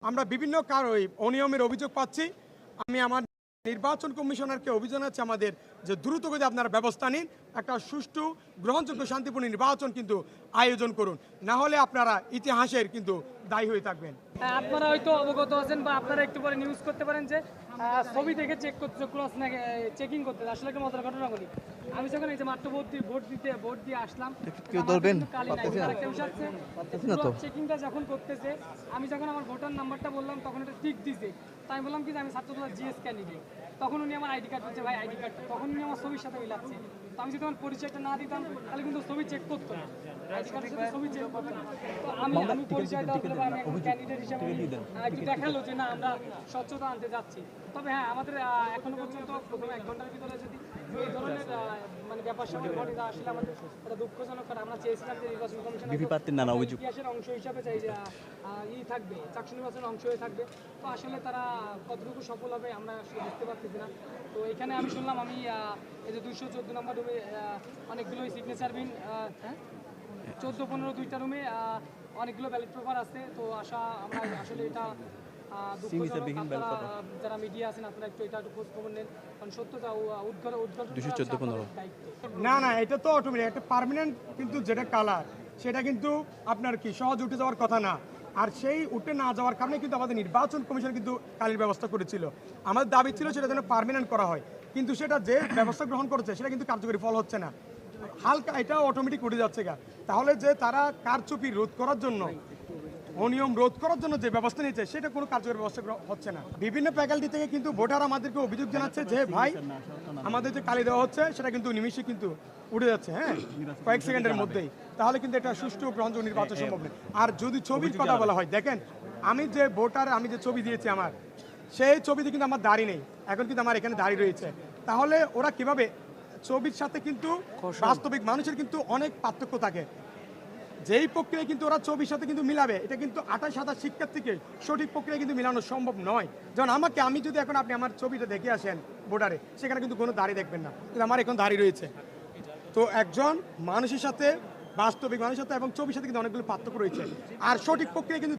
আমরা বিভিন্ন অনিয়মের অভিযোগ পাচ্ছি। আমি আমার নির্বাচন কমিশনারকে অভিযোগ আছে আমাদের যে দ্রুতগতিতে আপনারা ব্যবস্থা নিন, একটা সুষ্ঠু গ্রহণযোগ্য শান্তিপূর্ণ নির্বাচন কিন্তু আয়োজন করুন, না হলে আপনারা ইতিহাসের কিন্তু দায়ী হয়ে থাকবেন। আপনারা হয়তো অবগত আছেন বা আপনারা একটু পরে নিউজ করতে পারেন যে ছবি দেখে চেক করতে ক্রস না চেকিং করতে আসলে একটা মজার ঘটনা বলি। আমি যখন এই যে মাত্র ভোট দিয়ে আসলাম, চেকিংটা যখন করতেছে, আমি যখন আমার ভোটার নাম্বারটা বললাম তখন এটা টিক দিছে। তাই আমি বললাম কি যে আমি ছাত্রদল জিএস ক্যান্ডিডেট। তখন উনি আমার আইডি কার্ড দিচ্ছে, ভাই আইডি কার্ড। তখন উনি আমার ছবির সাথে মিলাচ্ছে। তো আমি যদি আমার পরিচয়টা না দিতাম তাহলে কিন্তু ছবি চেক করতো না, আইডি কার্ডের সাথে ছবি চেক করতো না। তো আমি পরিচয় দেওয়ার পরে আমি একটা ক্যান্ডিডেট হিসেবে একটু দেখালো যে না আমরা স্বচ্ছতা আনতে যাচ্ছি। তবে হ্যাঁ, আমাদের এখনো পর্যন্ত প্রথম 1 ঘন্টার ভিতরে যদি এই ধরনের মানে ব্যাপার স্যাপার ঘটে, তা আসলে আমাদের এটা দুঃখজনক। কারণ আমরা চেয়েছিলাম যে নির্বাচন কমিশন ইতিহাসের অংশ হিসাবে চাই যে থাকবে, চাকসু নির্বাচনের অংশ হয়ে থাকবে। তো আসলে তারা কতটুকু সফল হবে আমরা আসলে বুঝতে পারতেছি না। তো এখানে আমি শুনলাম আমি এই যে 214 নম্বর রুমে অনেকগুলো সিগনেচার বিন, 14-15 দুইটা রুমে অনেকগুলো ব্যালট পেপার আছে। তো আমরা আসলে এটা যারা মিডিয়া আছেন আপনারা একটু এটা খোঁজ খবর নেন, কারণ সত্যতা উদ্ঘাটন না এটা তো অটোমেটিক একটা পার্মানেন্ট, কিন্তু যেটা কালার সেটা কিন্তু আপনার কি সহজ উঠে যাওয়ার কথা না। আর সেই উঠে না যাওয়ার কারণে কিন্তু আমাদের নির্বাচন কমিশন কিন্তু কালির ব্যবস্থা করেছিল। আমাদের দাবি ছিল সেটা যেন পার্মানেন্ট করা হয়, কিন্তু সেটা যে ব্যবস্থা গ্রহণ করেছে সেটা কিন্তু কার্যকরী ফল হচ্ছে না, হালকা এটা অটোমেটিক উঠে যাচ্ছে গা। তাহলে যে তারা কারচুপি রোধ করার জন্য, অনিয়ম রোধ করার জন্য যে ব্যবস্থা নিয়েছে সেটা কোনো কার্যকরী ব্যবস্থা হচ্ছে না। বিভিন্ন ফ্যাকাল্টি থেকে কিন্তু ভোটার আমাদেরকে অভিযোগ জানাচ্ছে যে ভাই আমাদের যে কালি দেওয়া হচ্ছে সেটা কিন্তু নিমিষে কিন্তু উঠে যাচ্ছে, হ্যাঁ কয়েক সেকেন্ডের মধ্যেই। তাহলে কিন্তু এটা সুষ্ঠু গ্রহণযোগ্য নির্বাচন সম্ভব নেই। আর যদি ছবির কথা বলা হয়, দেখেন আমি যে ভোটার, আমি যে ছবি দিয়েছি আমার, সেই ছবিতে কিন্তু আমার দাড়ি নেই, এখন কিন্তু আমার এখানে দাড়ি রয়েছে। তাহলে ওরা কিভাবে ছবির সাথে কিন্তু বাস্তবিক মানুষের কিন্তু অনেক পার্থক্য থাকে, যেই প্রক্রিয়া কিন্তু ওরা ছবির সাথে কিন্তু মিলাবে, এটা কিন্তু 28,000 শিক্ষার্থীকে সঠিক প্রক্রিয়া কিন্তু মিলানো সম্ভব নয়। যেমন আমি যদি এখন আপনি আমার ছবিটা দেখে আসেন ভোটারে, সেখানে কিন্তু কোনো দাড়ি দেখবেন না, কিন্তু আমার এখন দাড়ি রয়েছে। তো একজন মানুষের সাথে, বাস্তবিক মানুষের সাথে এবং ছবির সাথে কিন্তু অনেকগুলো পার্থক্য রয়েছে। আর সঠিক প্রক্রিয়া কিন্তু